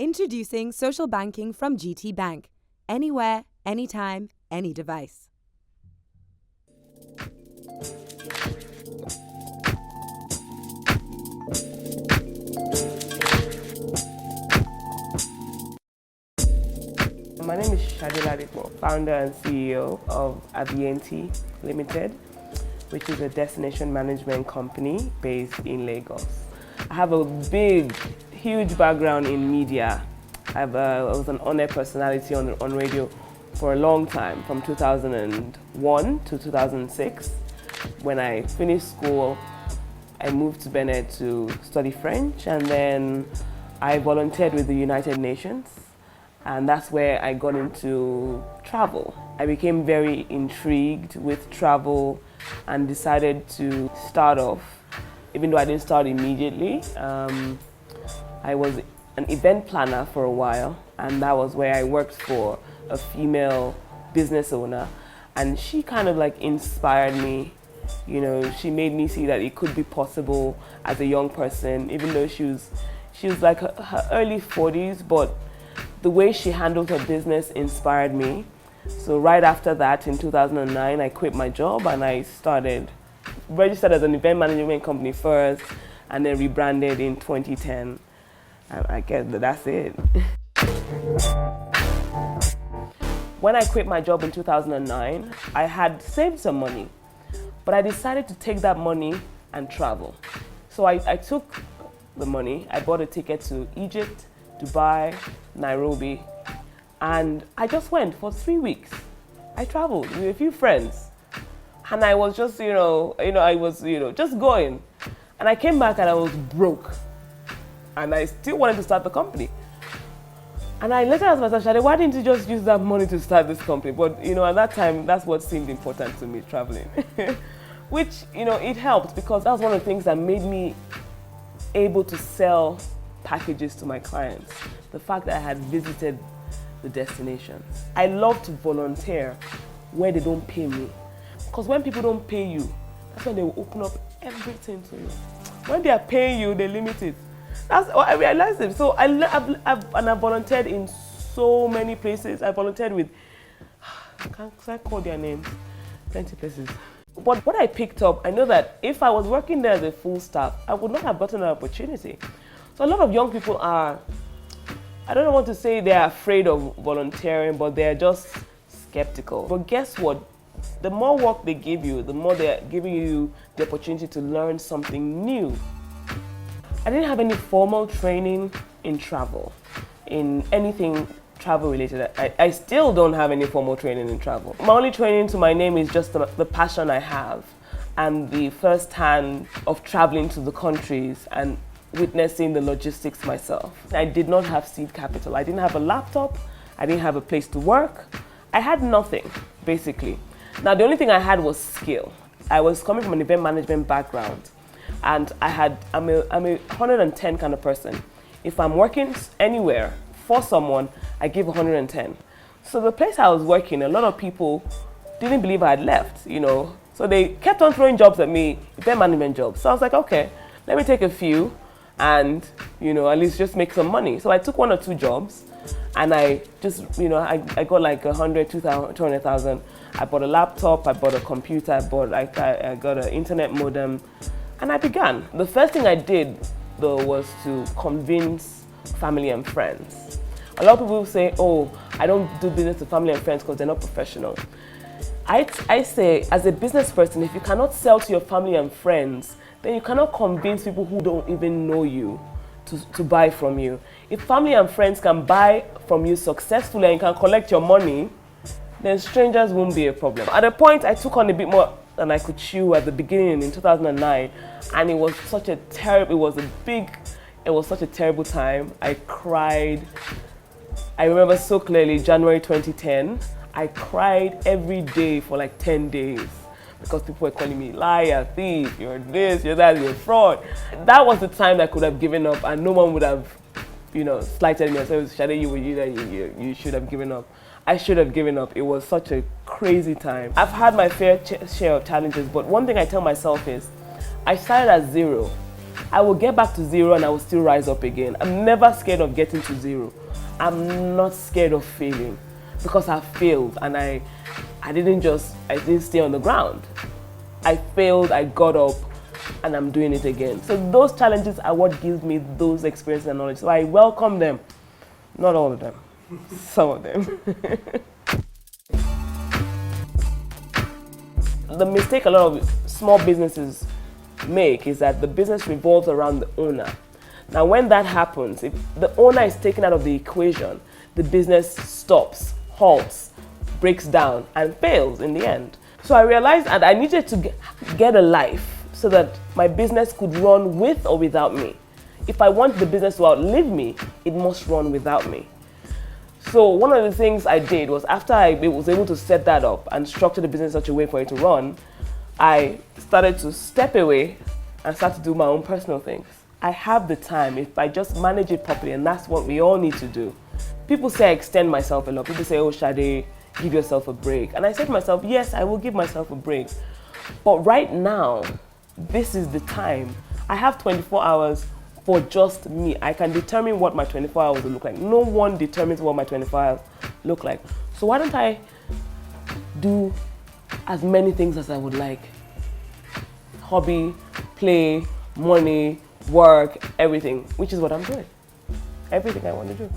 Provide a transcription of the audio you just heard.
Introducing social banking from GT Bank. Anywhere, anytime, any device. My name is Shade Ladipo, founder and CEO of Avienti Ltd, which is a destination management company based in Lagos. I have a huge background in media. I was an on-air personality on radio for a long time, from 2001 to 2006. When I finished school, I moved to Benin to study French, and then I volunteered with the United Nations, and that's where I got into travel. I became very intrigued with travel and decided to start off, even though I didn't start immediately. I was an event planner for a while, and that was where I worked for a female business owner, and she kind of like inspired me. You know, she made me see that it could be possible as a young person, even though she was like her early 40s, but the way she handled her business inspired me. So right after that, in 2009, I quit my job and I registered as an event management company first, and then rebranded in 2010. And I guess that's it. When I quit my job in 2009, I had saved some money, but I decided to take that money and travel. So I took the money, I bought a ticket to Egypt, Dubai, Nairobi, and I just went for 3 weeks. I traveled with a few friends, and I was just, just going. And I came back and I was broke, and I still wanted to start the company. And I later asked myself, Shade, why didn't you just use that money to start this company? But at that time, that's what seemed important to me, traveling. Which, it helped, because that was one of the things that made me able to sell packages to my clients. The fact that I had visited the destinations. I love to volunteer where they don't pay me. Because when people don't pay you, that's when they will open up everything to you. When they are paying you, they limit it. That's what I realized it. So I've volunteered in so many places. I volunteered with, can I call their names? Plenty places. But what I picked up, I know that if I was working there as a full staff, I would not have gotten an opportunity. So a lot of young people are, I don't want to say they're afraid of volunteering, but they're just skeptical. But guess what? The more work they give you, the more they're giving you the opportunity to learn something new. I didn't have any formal training in travel, in anything travel related. I still don't have any formal training in travel. My only training to my name is just the passion I have and the first hand of traveling to the countries and witnessing the logistics myself. I did not have seed capital. I didn't have a laptop. I didn't have a place to work. I had nothing, basically. Now, the only thing I had was skill. I was coming from an event management background, and I'm a 110 kind of person. If I'm working anywhere for someone, I give 110. So the place I was working, a lot of people didn't believe I had left, So they kept on throwing jobs at me, event management jobs. So I was like, okay, let me take a few and, at least just make some money. So I took 1 or 2 jobs, and I just, I got like 100, 200,000. I bought a laptop, I bought a computer, I got an internet modem, and I began. The first thing I did, though, was to convince family and friends. A lot of people say, oh, I don't do business with family and friends because they're not professional. I say, as a business person, if you cannot sell to your family and friends, then you cannot convince people who don't even know you to buy from you. If family and friends can buy from you successfully and you can collect your money, then strangers won't be a problem. At a point, I took on a bit more than I could chew at the beginning in 2009, and it was such a terrible time. I cried. I remember so clearly, January 2010, I cried every day for like 10 days because people were calling me liar, thief, you're this, you're that, you're a fraud. That was the time I could have given up, and no one would have, slighted me and said, Shade, you should have given up. I should have given up. It was such a crazy time. I've had my fair share of challenges, but one thing I tell myself is, I started at 0. I will get back to zero and I will still rise up again. I'm never scared of getting to zero. I'm not scared of failing because I failed and I didn't stay on the ground. I failed, I got up, and I'm doing it again. So those challenges are what gives me those experiences and knowledge. So I welcome them. Not all of them, some of them. The mistake a lot of small businesses make is that the business revolves around the owner. Now when that happens, if the owner is taken out of the equation, the business stops, halts, breaks down, and fails in the end. So I realized that I needed to get a life so that my business could run with or without me. If I want the business to outlive me, it must run without me. So one of the things I did was after I was able to set that up and structure the business in such a way for it to run, I started to step away and start to do my own personal things. I have the time if I just manage it properly, and that's what we all need to do. People say I extend myself a lot. People say, oh, Shade, give yourself a break. And I said to myself, yes, I will give myself a break. But right now, this is the time. I have 24 hours for just me. I can determine what my 24 hours will look like. No one determines what my 24 hours look like. So why don't I do as many things as I would like? Hobby, play, money, work, everything, which is what I'm doing. Everything I want to do.